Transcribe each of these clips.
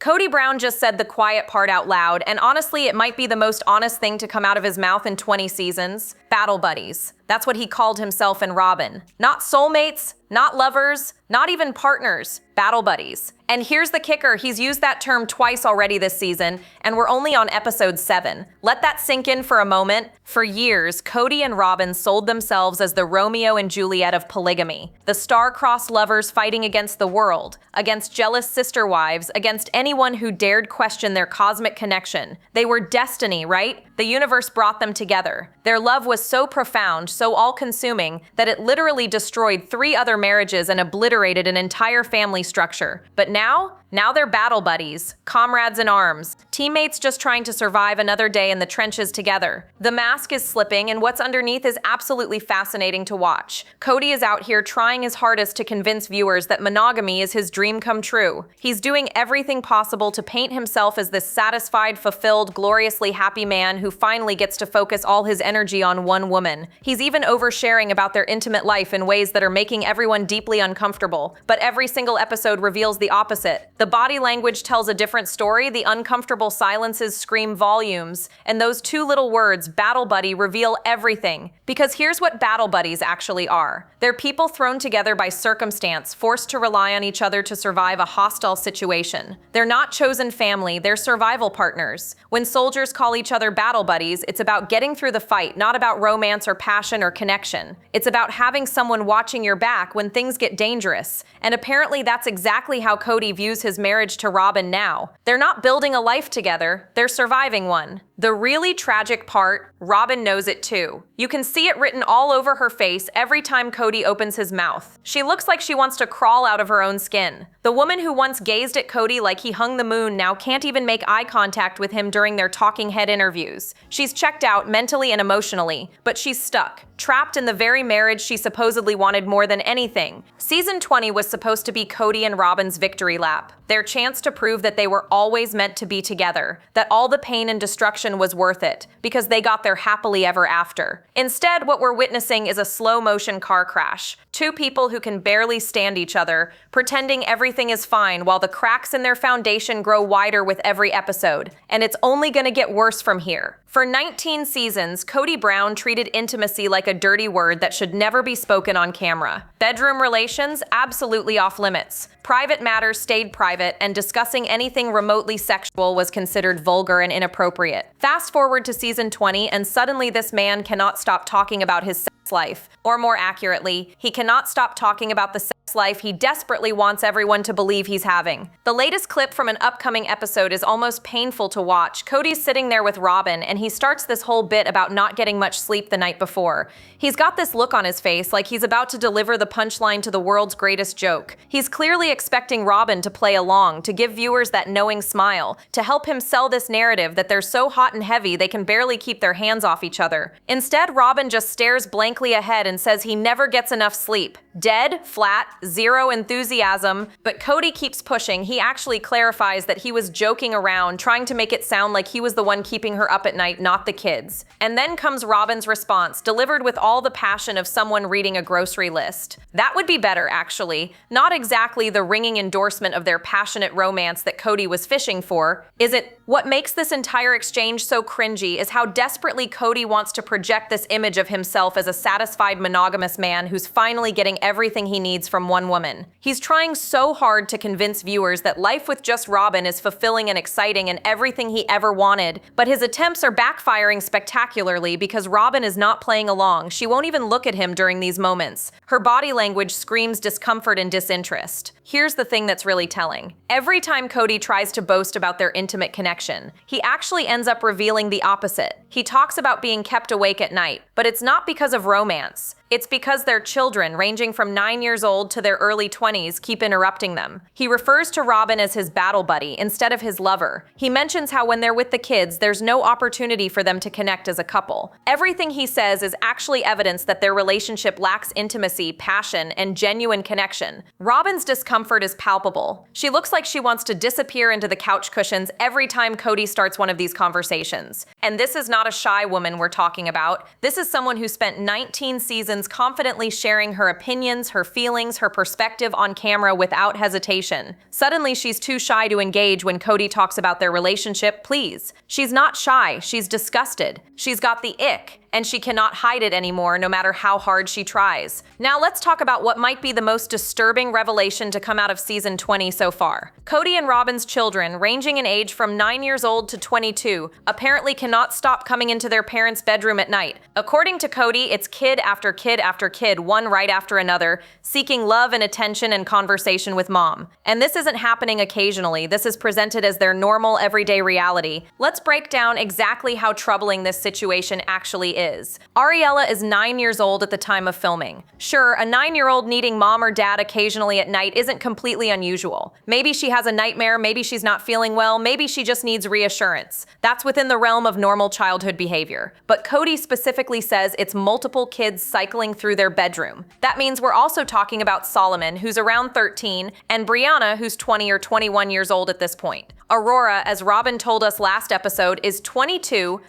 Kody Brown just said the quiet part out loud, and honestly, it might be the most honest thing to come out of his mouth in 20 seasons. Battle buddies. That's what he called himself and Robyn. Not soulmates, not lovers, not even partners. Battle buddies. And here's the kicker, he's used that term twice already this season, and we're only on episode 7. Let that sink in for a moment. For years, Kody and Robyn sold themselves as the Romeo and Juliet of polygamy. The star-crossed lovers fighting against the world, against jealous sister wives, against anyone who dared question their cosmic connection. They were destiny, right? The universe brought them together. Their love was so profound, so all-consuming, that it literally destroyed 3 other marriages and obliterated an entire family structure. But now they're battle buddies, comrades in arms, teammates just trying to survive another day in the trenches together. The mask is slipping, and what's underneath is absolutely fascinating to watch. Kody is out here trying his hardest to convince viewers that monogamy is his dream come true. He's doing everything possible to paint himself as this satisfied, fulfilled, gloriously happy man who finally gets to focus all his energy on one woman. He's even oversharing about their intimate life in ways that are making everyone deeply uncomfortable. But every single episode reveals the opposite. The body language tells a different story, the uncomfortable silences scream volumes, and those 2 little words, battle buddy, reveal everything. Because here's what battle buddies actually are. They're people thrown together by circumstance, forced to rely on each other to survive a hostile situation. They're not chosen family, they're survival partners. When soldiers call each other battle buddies, it's about getting through the fight, not about romance or passion or connection. It's about having someone watching your back when things get dangerous. And apparently that's exactly how Kody views his marriage to Robyn now. They're not building a life together, they're surviving one. The really tragic part, Robyn knows it too. You can see it written all over her face every time Kody opens his mouth. She looks like she wants to crawl out of her own skin. The woman who once gazed at Kody like he hung the moon now can't even make eye contact with him during their talking head interviews. She's checked out mentally and emotionally, but she's stuck, trapped in the very marriage she supposedly wanted more than anything. Season 20 was supposed to be Kody and Robyn's victory lap, their chance to prove that they were always meant to be together, that all the pain and destruction was worth it, because they got their happily ever after. Instead, what we're witnessing is a slow-motion car crash. 2 people who can barely stand each other, pretending everything is fine while the cracks in their foundation grow wider with every episode. And it's only gonna get worse from here. For 19 seasons, Kody Brown treated intimacy like a dirty word that should never be spoken on camera. Bedroom relations, absolutely off limits. Private matters stayed private, and discussing anything remotely sexual was considered vulgar and inappropriate. Fast forward to season 20, and suddenly this man cannot stop talking about his sex life. Or more accurately, he cannot stop talking about the sex life he desperately wants everyone to believe he's having. The latest clip from an upcoming episode is almost painful to watch. Kody's sitting there with Robyn, and he starts this whole bit about not getting much sleep the night before. He's got this look on his face like he's about to deliver the punchline to the world's greatest joke. He's clearly expecting Robyn to play along, to give viewers that knowing smile, to help him sell this narrative that they're so hot and heavy they can barely keep their hands off each other. Instead, Robyn just stares blankly ahead and says he never gets enough sleep. Dead, flat, zero enthusiasm, but Kody keeps pushing. He actually clarifies that he was joking around, trying to make it sound like he was the one keeping her up at night, not the kids. And then comes Robyn's response, delivered with all the passion of someone reading a grocery list. That would be better, actually. Not exactly the ringing endorsement of their passionate romance that Kody was fishing for, is it? What makes this entire exchange so cringy is how desperately Kody wants to project this image of himself as a satisfied monogamous man who's finally getting everything he needs from one woman. He's trying so hard to convince viewers that life with just Robyn is fulfilling and exciting and everything he ever wanted, but his attempts are backfiring spectacularly because Robyn is not playing along. She won't even look at him during these moments. Her body language screams discomfort and disinterest. Here's the thing that's really telling. Every time Kody tries to boast about their intimate connection, he actually ends up revealing the opposite. He talks about being kept awake at night, but it's not because of romance. It's because their children, ranging from 9 years old to their early 20s, keep interrupting them. He refers to Robyn as his battle buddy instead of his lover. He mentions how when they're with the kids, there's no opportunity for them to connect as a couple. Everything he says is actually evidence that their relationship lacks intimacy, passion, and genuine connection. Robyn's discomfort is palpable. She looks like she wants to disappear into the couch cushions every time Kody starts one of these conversations. And this is not a shy woman we're talking about. This is someone who spent 19 seasons confidently sharing her opinions, her feelings, her her perspective on camera without hesitation. Suddenly, she's too shy to engage when Kody talks about their relationship, please. She's not shy, she's disgusted. She's got the ick, and she cannot hide it anymore no matter how hard she tries. Now let's talk about what might be the most disturbing revelation to come out of season 20 so far. Kody and Robyn's children, ranging in age from 9 years old to 22, apparently cannot stop coming into their parents' bedroom at night. According to Kody, it's kid after kid after kid, one right after another, seeking love and attention and conversation with mom. And this isn't happening occasionally, this is presented as their normal everyday reality. Let's break down exactly how troubling this situation actually is. Ariella is 9 years old at the time of filming. Sure, a 9-year-old needing mom or dad occasionally at night isn't completely unusual. Maybe she has a nightmare, maybe she's not feeling well, maybe she just needs reassurance. That's within the realm of normal childhood behavior. But Kody specifically says it's multiple kids cycling through their bedroom. That means we're also talking about Solomon, who's around 13, and Brianna, who's 20 or 21 years old at this point. Aurora, as Robyn told us last episode, is 22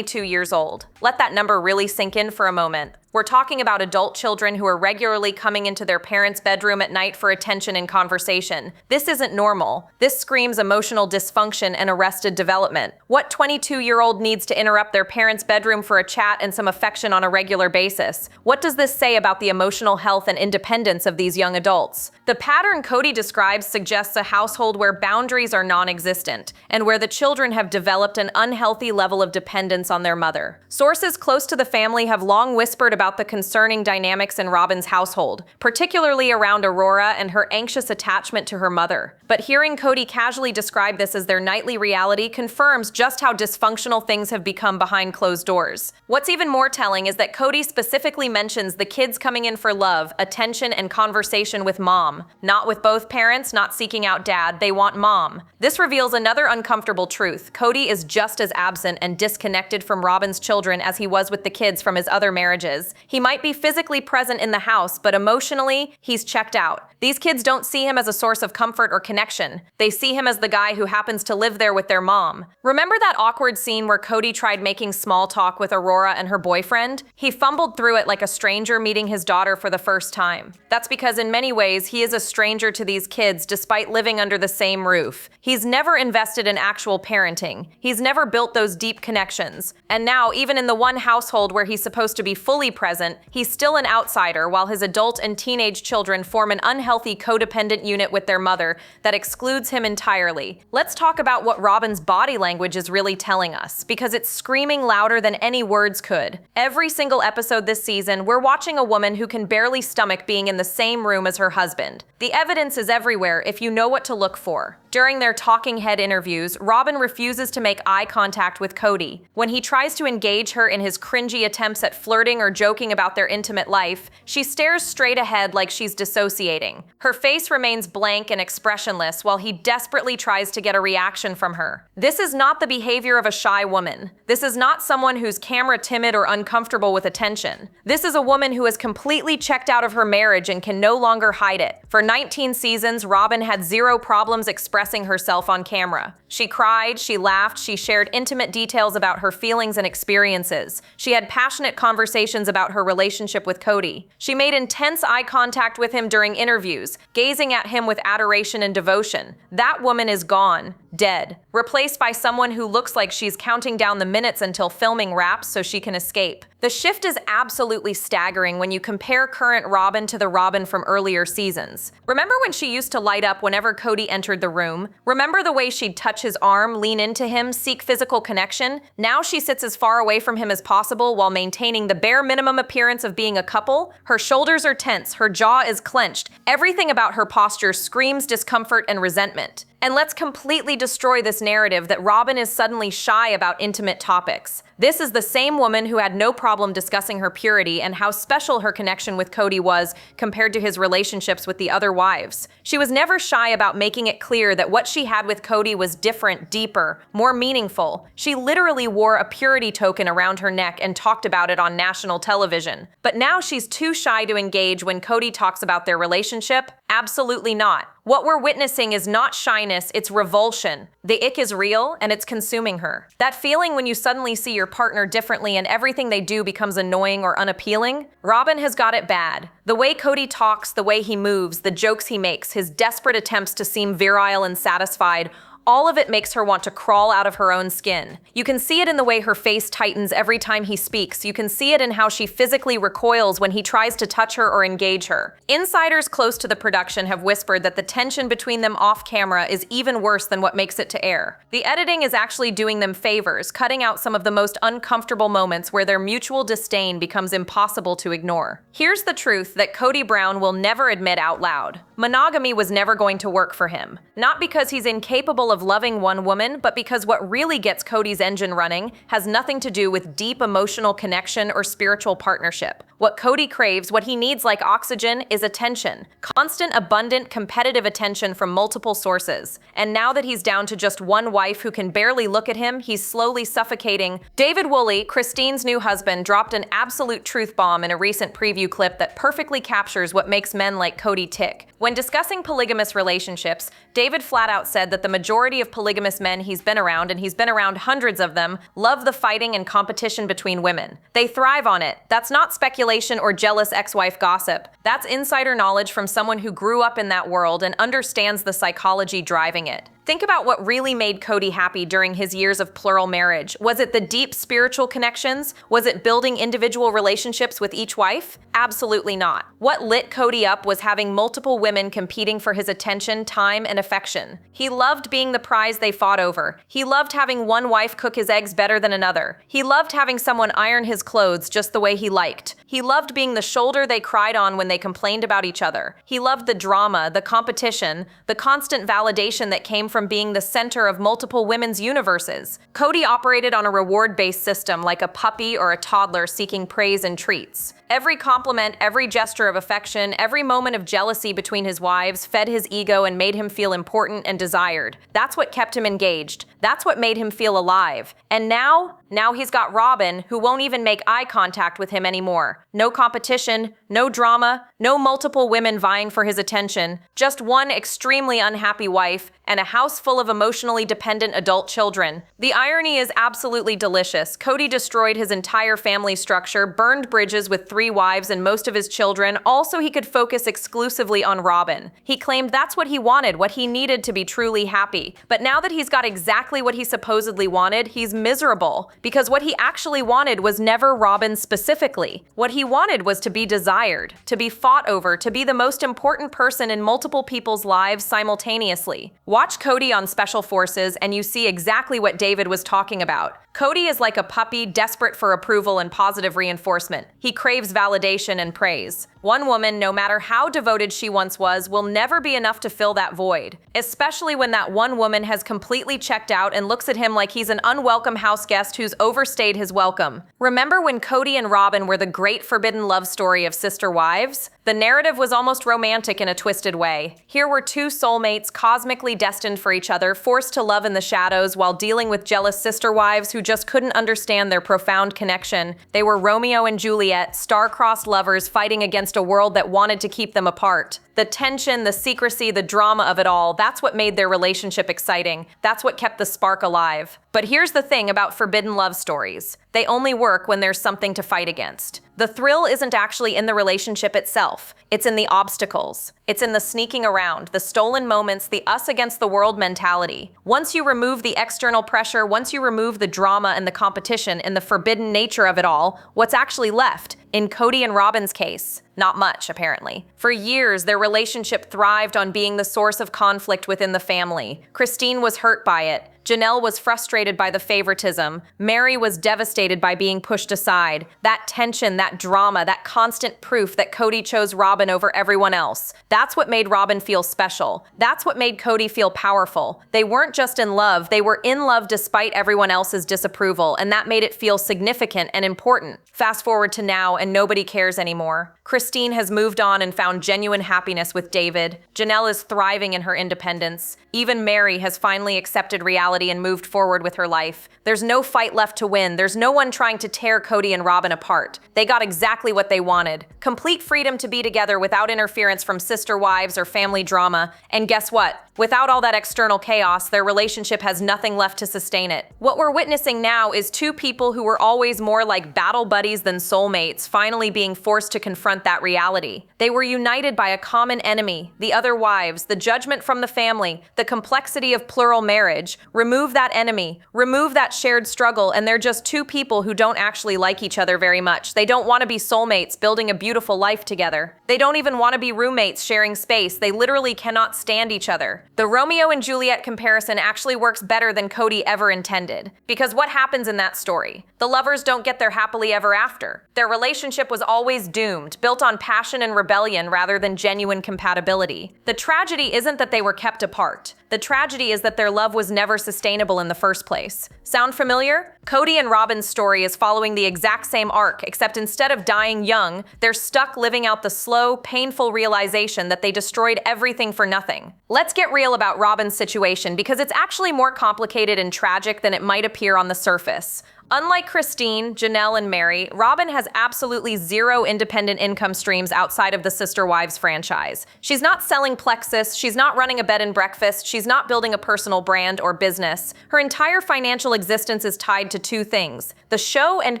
years old. Let that number really sink in for a moment. We're talking about adult children who are regularly coming into their parents' bedroom at night for attention and conversation. This isn't normal. This screams emotional dysfunction and arrested development. What 22-year-old needs to interrupt their parents' bedroom for a chat and some affection on a regular basis? What does this say about the emotional health and independence of these young adults? The pattern Kody describes suggests a household where boundaries are non-existent and where the children have developed an unhealthy level of dependence on their mother. Sources close to the family have long whispered about the concerning dynamics in Robyn's household, particularly around Aurora and her anxious attachment to her mother. But hearing Kody casually describe this as their nightly reality confirms just how dysfunctional things have become behind closed doors. What's even more telling is that Kody specifically mentions the kids coming in for love, attention, and conversation with mom. Not with both parents, not seeking out dad, they want mom. This reveals another uncomfortable truth. Kody is just as absent and disconnected from Robyn's children as he was with the kids from his other marriages. He might be physically present in the house, but emotionally, he's checked out. These kids don't see him as a source of comfort or connection. They see him as the guy who happens to live there with their mom. Remember that awkward scene where Kody tried making small talk with Aurora and her boyfriend? He fumbled through it like a stranger meeting his daughter for the first time. That's because in many ways, he is a stranger to these kids despite living under the same roof. He's never invested in actual parenting. He's never built those deep connections. And now, even in the one household where he's supposed to be fully present, he's still an outsider while his adult and teenage children form an unhealthy codependent unit with their mother that excludes him entirely. Let's talk about what Robyn's body language is really telling us, because it's screaming louder than any words could. Every single episode this season, we're watching a woman who can barely stomach being in the same room as her husband. The evidence is everywhere if you know what to look for. During their talking head interviews, Robyn refuses to make eye contact with Kody. When he tries to engage her in his cringy attempts at flirting or joking about their intimate life, she stares straight ahead like she's dissociating. Her face remains blank and expressionless while he desperately tries to get a reaction from her. This is not the behavior of a shy woman. This is not someone who's camera timid or uncomfortable with attention. This is a woman who has completely checked out of her marriage and can no longer hide it. For 19 seasons, Robyn had zero problems expressing herself on camera. She cried, she laughed, she shared intimate details about her feelings and experiences. She had passionate conversations about her relationship with Kody. She made intense eye contact with him during interviews, gazing at him with adoration and devotion. That woman is gone, dead, replaced by someone who looks like she's counting down the minutes until filming wraps so she can escape. The shift is absolutely staggering when you compare current Robyn to the Robyn from earlier seasons. Remember when she used to light up whenever Kody entered the room? Remember the way she'd touch his arm, lean into him, seek physical connection? Now she sits as far away from him as possible while maintaining the bare minimum appearance of being a couple. Her shoulders are tense, her jaw is clenched. Everything about her posture screams discomfort and resentment. And let's completely destroy this narrative that Robyn is suddenly shy about intimate topics. This is the same woman who had no problem discussing her purity and how special her connection with Kody was compared to his relationships with the other wives. She was never shy about making it clear that what she had with Kody was different, deeper, more meaningful. She literally wore a purity token around her neck and talked about it on national television. But now she's too shy to engage when Kody talks about their relationship. Absolutely not. What we're witnessing is not shyness, it's revulsion. The ick is real, and it's consuming her. That feeling when you suddenly see your partner differently and everything they do becomes annoying or unappealing? Robyn has got it bad. The way Kody talks, the way he moves, the jokes he makes, his desperate attempts to seem virile and satisfied, all of it makes her want to crawl out of her own skin. You can see it in the way her face tightens every time he speaks. You can see it in how she physically recoils when he tries to touch her or engage her. Insiders close to the production have whispered that the tension between them off camera is even worse than what makes it to air. The editing is actually doing them favors, cutting out some of the most uncomfortable moments where their mutual disdain becomes impossible to ignore. Here's the truth that Kody Brown will never admit out loud. Monogamy was never going to work for him. Not because he's incapable of loving one woman, but because what really gets Kody's engine running has nothing to do with deep emotional connection or spiritual partnership. What Kody craves, what he needs like oxygen, is attention. Constant, abundant, competitive attention from multiple sources. And now that he's down to just one wife who can barely look at him, he's slowly suffocating. David Woolley, Christine's new husband, dropped an absolute truth bomb in a recent preview clip that perfectly captures what makes men like Kody tick. When discussing polygamous relationships, David flat out said that the majority of polygamous men he's been around, and he's been around hundreds of them, love the fighting and competition between women. They thrive on it. That's not speculation or jealous ex-wife gossip. That's insider knowledge from someone who grew up in that world and understands the psychology driving it. Think about what really made Kody happy during his years of plural marriage. Was it the deep spiritual connections? Was it building individual relationships with each wife? Absolutely not. What lit Kody up was having multiple women competing for his attention, time, and affection. He loved being the prize they fought over. He loved having one wife cook his eggs better than another. He loved having someone iron his clothes just the way he liked. He loved being the shoulder they cried on when they complained about each other. He loved the drama, the competition, the constant validation that came from being the center of multiple women's universes. Kody operated on a reward-based system like a puppy or a toddler seeking praise and treats. Every compliment, every gesture of affection, every moment of jealousy between his wives fed his ego and made him feel important and desired. That's what kept him engaged. That's what made him feel alive. And now he's got Robyn, who won't even make eye contact with him anymore. No competition, no drama, no multiple women vying for his attention, just one extremely unhappy wife and a house full of emotionally dependent adult children. The irony is absolutely delicious. Kody destroyed his entire family structure, burned bridges with 3 wives and most of his children, all so he could focus exclusively on Robyn. He claimed that's what he wanted, what he needed to be truly happy. But now that he's got exactly what he supposedly wanted, he's miserable. Because what he actually wanted was never Robyn specifically. What he wanted was to be desired, to be fought over, to be the most important person in multiple people's lives simultaneously. Watch Kody on Special Forces and you see exactly what David was talking about. Kody is like a puppy desperate for approval and positive reinforcement. He craves validation and praise. One woman, no matter how devoted she once was, will never be enough to fill that void, especially when that one woman has completely checked out and looks at him like he's an unwelcome house guest who's overstayed his welcome. Remember when Kody and Robyn were the great forbidden love story of sister wives? The narrative was almost romantic in a twisted way. Here were 2 soulmates cosmically destined for each other, forced to love in the shadows while dealing with jealous sister wives who just couldn't understand their profound connection. They were Romeo and Juliet, star-crossed lovers fighting against a world that wanted to keep them apart. The tension, the secrecy, the drama of it all, that's what made their relationship exciting. That's what kept the spark alive. But here's the thing about forbidden love stories. They only work when there's something to fight against. The thrill isn't actually in the relationship itself. It's in the obstacles. It's in the sneaking around, the stolen moments, the us against the world mentality. Once you remove the external pressure, once you remove the drama and the competition and the forbidden nature of it all, what's actually left? In Kody and Robyn's case, not much, apparently. For years, their relationship thrived on being the source of conflict within the family. Christine was hurt by it. Janelle was frustrated by the favoritism. Mary was devastated by being pushed aside. That tension, that drama, that constant proof that Kody chose Robyn over everyone else. That's what made Robyn feel special. That's what made Kody feel powerful. They weren't just in love, they were in love despite everyone else's disapproval, and that made it feel significant and important. Fast forward to now, and nobody cares anymore. Christine has moved on and found genuine happiness with David. Janelle is thriving in her independence. Even Mary has finally accepted reality reality and moved forward with her life. There's no fight left to win. There's no one trying to tear Kody and Robyn apart. They got exactly what they wanted. Complete freedom to be together without interference from sister wives or family drama. And guess what? Without all that external chaos, their relationship has nothing left to sustain it. What we're witnessing now is two people who were always more like battle buddies than soulmates finally being forced to confront that reality. They were united by a common enemy, the other wives, the judgment from the family, the complexity of plural marriage. Remove that enemy, remove that shared struggle, and they're just two people who don't actually like each other very much. They don't want to be soulmates building a beautiful life together. They don't even want to be roommates sharing space. They literally cannot stand each other. The Romeo and Juliet comparison actually works better than Kody ever intended. Because what happens in that story? The lovers don't get their happily ever after. Their relationship was always doomed, built on passion and rebellion rather than genuine compatibility. The tragedy isn't that they were kept apart. The tragedy is that their love was never sustainable in the first place. Sound familiar? Kody and Robyn's story is following the exact same arc, except instead of dying young, they're stuck living out the slow, painful realization that they destroyed everything for nothing. Let's get real about Robyn's situation because it's actually more complicated and tragic than it might appear on the surface. Unlike Christine, Janelle, and Mary, Robyn has absolutely zero independent income streams outside of the Sister Wives franchise. She's not selling Plexus, she's not running a bed and breakfast, she's not building a personal brand or business. Her entire financial existence is tied to two things, the show and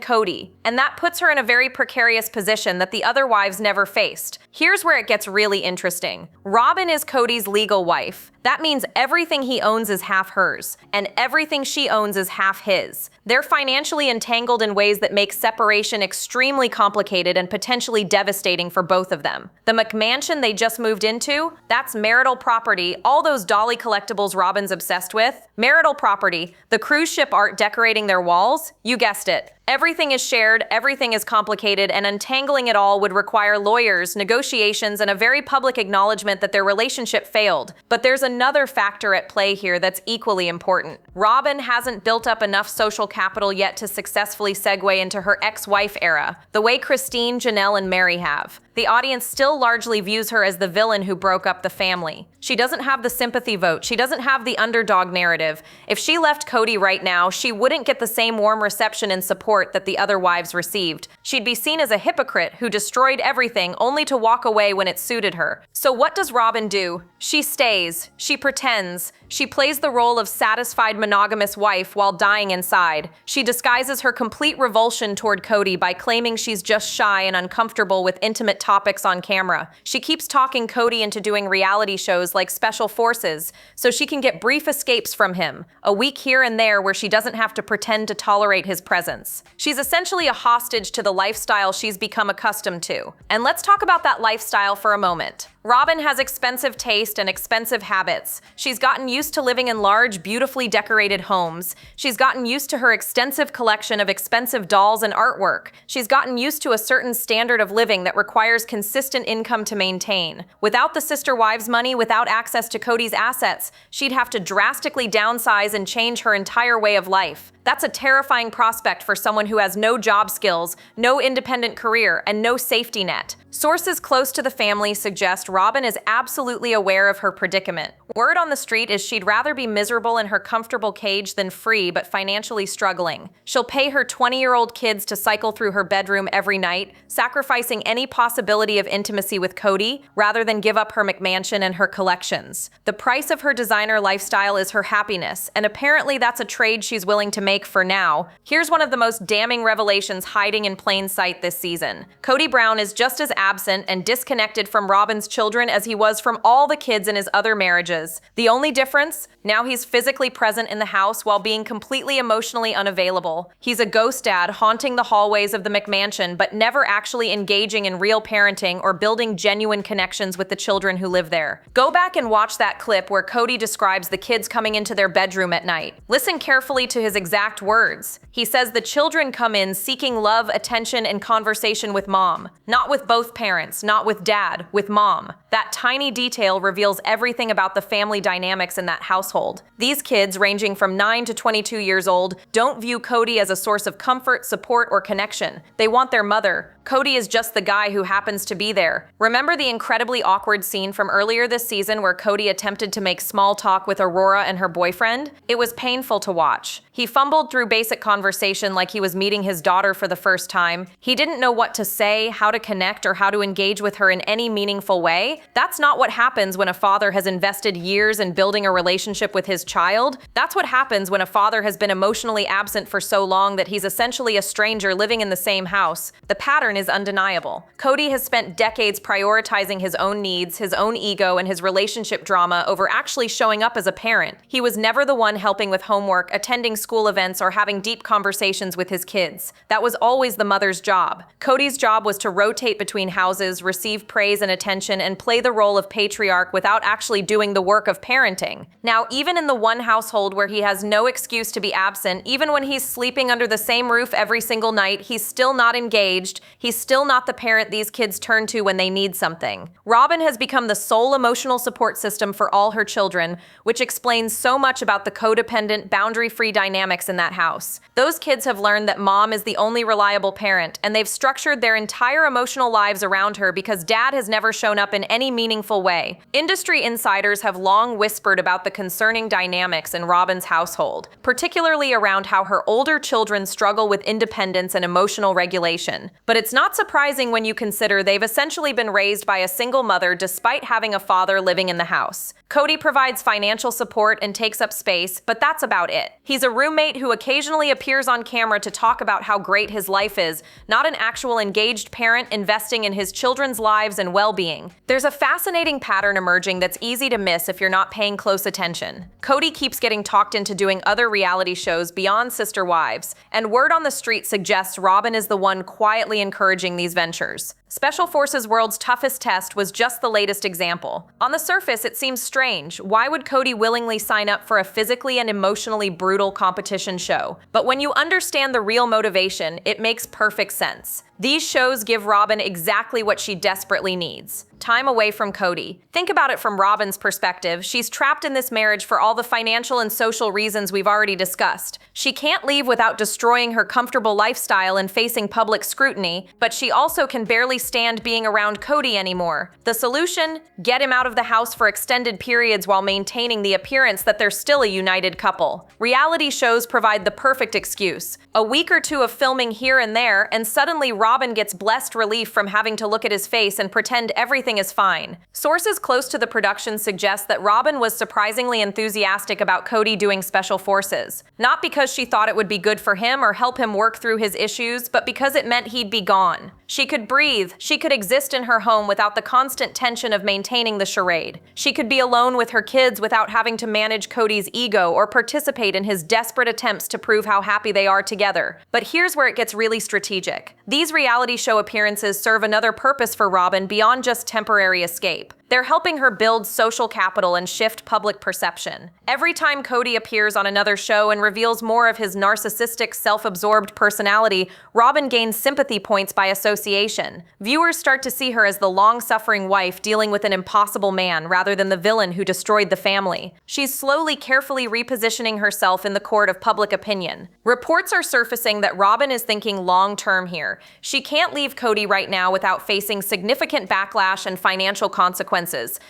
Kody, and that puts her in a very precarious position that the other wives never faced. Here's where it gets really interesting. Robyn is Kody's legal wife. That means everything he owns is half hers, and everything she owns is half his. They're financially entangled in ways that make separation extremely complicated and potentially devastating for both of them. The McMansion they just moved into, that's marital property, all those Dolly collectibles Robyn's obsessed with. Marital property, the cruise ship art decorating their walls, you guessed it. Everything is shared, everything is complicated, and untangling it all would require lawyers, negotiations, and a very public acknowledgement that their relationship failed. But there's another factor at play here that's equally important. Robyn hasn't built up enough social capital yet to successfully segue into her ex-wife era, the way Christine, Janelle, and Mary have. The audience still largely views her as the villain who broke up the family. She doesn't have the sympathy vote. She doesn't have the underdog narrative. If she left Kody right now, she wouldn't get the same warm reception and support that the other wives received. She'd be seen as a hypocrite who destroyed everything only to walk away when it suited her. So what does Robyn do? She stays. She pretends. She plays the role of satisfied monogamous wife while dying inside. She disguises her complete revulsion toward Kody by claiming she's just shy and uncomfortable with intimate topics on camera. She keeps talking Kody into doing reality shows like Special Forces so she can get brief escapes from him, a week here and there where she doesn't have to pretend to tolerate his presence. She's essentially a hostage to the lifestyle she's become accustomed to. And let's talk about that lifestyle for a moment. Robyn has expensive taste and expensive habits. She's gotten used to living in large, beautifully decorated homes. She's gotten used to her extensive collection of expensive dolls and artwork. She's gotten used to a certain standard of living that requires consistent income to maintain. Without the sister wives' money, without access to Kody's assets, she'd have to drastically downsize and change her entire way of life. That's a terrifying prospect for someone who has no job skills, no independent career, and no safety net. Sources close to the family suggest Robyn is absolutely aware of her predicament. Word on the street is she'd rather be miserable in her comfortable cage than free but financially struggling. She'll pay her 20-year-old kids to cycle through her bedroom every night, sacrificing any possibility of intimacy with Kody, rather than give up her McMansion and her collections. The price of her designer lifestyle is her happiness, and apparently that's a trade she's willing to make for now. Here's one of the most damning revelations hiding in plain sight this season. Kody Brown is just as absent and disconnected from Robyn's children as he was from all the kids in his other marriages. The only difference? Now he's physically present in the house while being completely emotionally unavailable. He's a ghost dad haunting the hallways of the McMansion, but never actually engaging in real parenting or building genuine connections with the children who live there. Go back and watch that clip where Kody describes the kids coming into their bedroom at night. Listen carefully to his exact words. He says the children come in seeking love, attention, and conversation with mom. Not with both parents, not with dad, with mom. That tiny detail reveals everything about the family dynamics in that household. These kids, ranging from 9 to 22 years old, don't view Kody as a source of comfort, support, or connection. They want their mother, Kody is just the guy who happens to be there. Remember the incredibly awkward scene from earlier this season where Kody attempted to make small talk with Aurora and her boyfriend? It was painful to watch. He fumbled through basic conversation like he was meeting his daughter for the first time. He didn't know what to say, how to connect, or how to engage with her in any meaningful way. That's not what happens when a father has invested years in building a relationship with his child. That's what happens when a father has been emotionally absent for so long that he's essentially a stranger living in the same house. The pattern is undeniable. Kody has spent decades prioritizing his own needs, his own ego, and his relationship drama over actually showing up as a parent. He was never the one helping with homework, attending school events, or having deep conversations with his kids. That was always the mother's job. Kody's job was to rotate between houses, receive praise and attention, and play the role of patriarch without actually doing the work of parenting. Now, even in the one household where he has no excuse to be absent, even when he's sleeping under the same roof every single night, he's still not engaged. He's still not the parent these kids turn to when they need something. Robyn has become the sole emotional support system for all her children, which explains so much about the codependent, boundary-free dynamics in that house. Those kids have learned that mom is the only reliable parent, and they've structured their entire emotional lives around her because dad has never shown up in any meaningful way. Industry insiders have long whispered about the concerning dynamics in Robyn's household, particularly around how her older children struggle with independence and emotional regulation. But it's not surprising when you consider they've essentially been raised by a single mother despite having a father living in the house. Kody provides financial support and takes up space, but that's about it. He's a roommate who occasionally appears on camera to talk about how great his life is, not an actual engaged parent investing in his children's lives and well-being. There's a fascinating pattern emerging that's easy to miss if you're not paying close attention. Kody keeps getting talked into doing other reality shows beyond Sister Wives, and word on the street suggests Robyn is the one quietly encouraging these ventures. Special Forces World's Toughest Test was just the latest example. On the surface, it seems strange. Why would Kody willingly sign up for a physically and emotionally brutal competition show? But when you understand the real motivation, it makes perfect sense. These shows give Robyn exactly what she desperately needs: time away from Kody. Think about it from Robyn's perspective. She's trapped in this marriage for all the financial and social reasons we've already discussed. She can't leave without destroying her comfortable lifestyle and facing public scrutiny, but she also can barely stand being around Kody anymore. The solution? Get him out of the house for extended periods while maintaining the appearance that they're still a united couple. Reality shows provide the perfect excuse. A week or two of filming here and there, and suddenly Robyn gets blessed relief from having to look at his face and pretend everything is fine. Sources close to the production suggest that Robyn was surprisingly enthusiastic about Kody doing Special Forces. Not because she thought it would be good for him or help him work through his issues, but because it meant he'd be gone. She could breathe. She could exist in her home without the constant tension of maintaining the charade. She could be alone with her kids without having to manage Kody's ego or participate in his desperate attempts to prove how happy they are together. But here's where it gets really strategic. These reality show appearances serve another purpose for Robyn beyond just temporary escape. They're helping her build social capital and shift public perception. Every time Kody appears on another show and reveals more of his narcissistic, self-absorbed personality, Robyn gains sympathy points by association. Viewers start to see her as the long-suffering wife dealing with an impossible man rather than the villain who destroyed the family. She's slowly, carefully repositioning herself in the court of public opinion. Reports are surfacing that Robyn is thinking long-term here. She can't leave Kody right now without facing significant backlash and financial consequences.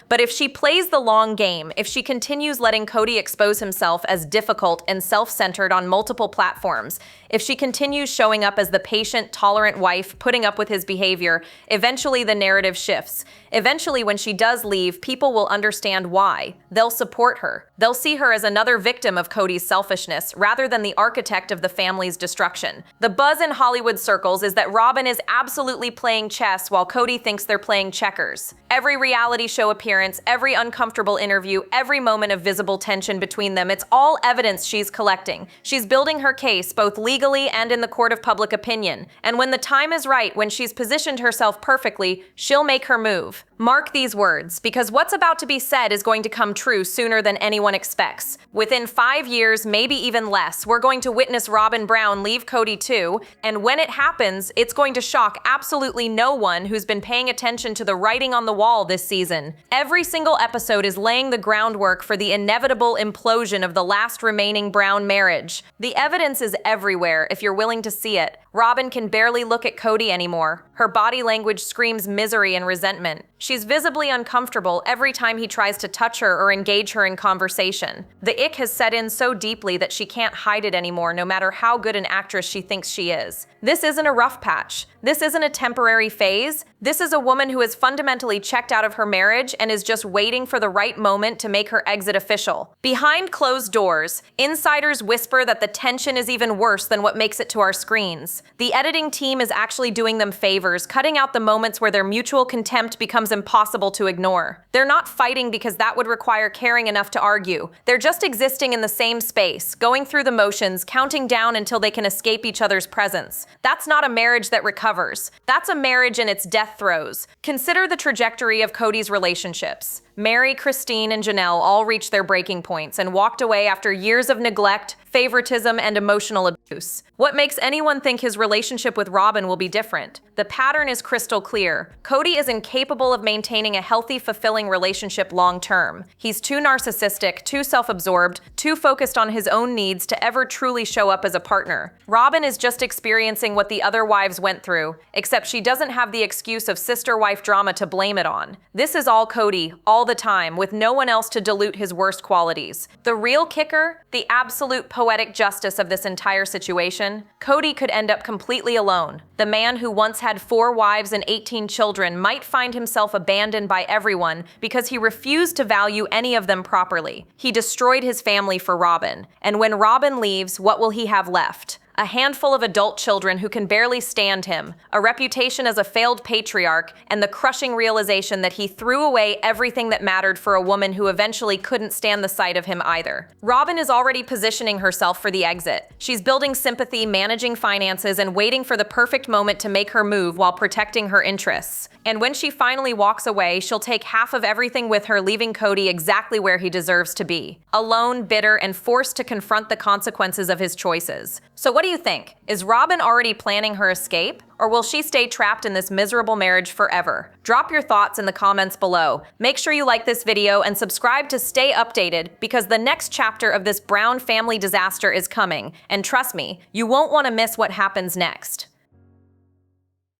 But if she plays the long game, if she continues letting Kody expose himself as difficult and self-centered on multiple platforms, if she continues showing up as the patient, tolerant wife, putting up with his behavior, eventually the narrative shifts. Eventually, when she does leave, people will understand why. They'll support her. They'll see her as another victim of Kody's selfishness, rather than the architect of the family's destruction. The buzz in Hollywood circles is that Robyn is absolutely playing chess while Kody thinks they're playing checkers. Every reality show appearance, every uncomfortable interview, every moment of visible tension between them, it's all evidence she's collecting. She's building her case, both legally and in the court of public opinion. And when the time is right, when she's positioned herself perfectly, she'll make her move. Mark these words, because what's about to be said is going to come true sooner than anyone expects. Within 5 years, maybe even less, we're going to witness Robyn Brown leave Kody too, and when it happens, it's going to shock absolutely no one who's been paying attention to the writing on the wall this season. Every single episode is laying the groundwork for the inevitable implosion of the last remaining Brown marriage. The evidence is everywhere if you're willing to see it. Robyn can barely look at Kody anymore. Her body language screams misery and resentment. She's visibly uncomfortable every time he tries to touch her or engage her in conversation. The ick has set in so deeply that she can't hide it anymore, no matter how good an actress she thinks she is. This isn't a rough patch. This isn't a temporary phase. This is a woman who has fundamentally checked out of her marriage and is just waiting for the right moment to make her exit official. Behind closed doors, insiders whisper that the tension is even worse than what makes it to our screens. The editing team is actually doing them favors, cutting out the moments where their mutual contempt becomes impossible to ignore. They're not fighting because that would require caring enough to argue. They're just existing in the same space, going through the motions, counting down until they can escape each other's presence. That's not a marriage that recovers. That's a marriage in its death throes. Consider the trajectory of Kody's relationships. Mary, Christine, and Janelle all reached their breaking points and walked away after years of neglect, favoritism, and emotional abuse. What makes anyone think his relationship with Robyn will be different? The pattern is crystal clear. Kody is incapable of maintaining a healthy, fulfilling relationship long term. He's too narcissistic, too self-absorbed, too focused on his own needs to ever truly show up as a partner. Robyn is just experiencing what the other wives went through, except she doesn't have the excuse of sister-wife drama to blame it on. This is all Kody, all the time, with no one else to dilute his worst qualities. The real kicker? The absolute poetic justice of this entire situation? Kody could end up completely alone. The man who once had 4 wives and 18 children might find himself abandoned by everyone because he refused to value any of them properly. He destroyed his family for Robyn. And when Robyn leaves, what will he have left? A handful of adult children who can barely stand him, a reputation as a failed patriarch, and the crushing realization that he threw away everything that mattered for a woman who eventually couldn't stand the sight of him either. Robyn is already positioning herself for the exit. She's building sympathy, managing finances, and waiting for the perfect moment to make her move while protecting her interests. And when she finally walks away, she'll take half of everything with her, leaving Kody exactly where he deserves to be. Alone, bitter, and forced to confront the consequences of his choices. So what do you think? Is Robyn already planning her escape? Or will she stay trapped in this miserable marriage forever? Drop your thoughts in the comments below. Make sure you like this video and subscribe to stay updated, because the next chapter of this Brown family disaster is coming. And trust me, you won't want to miss what happens next.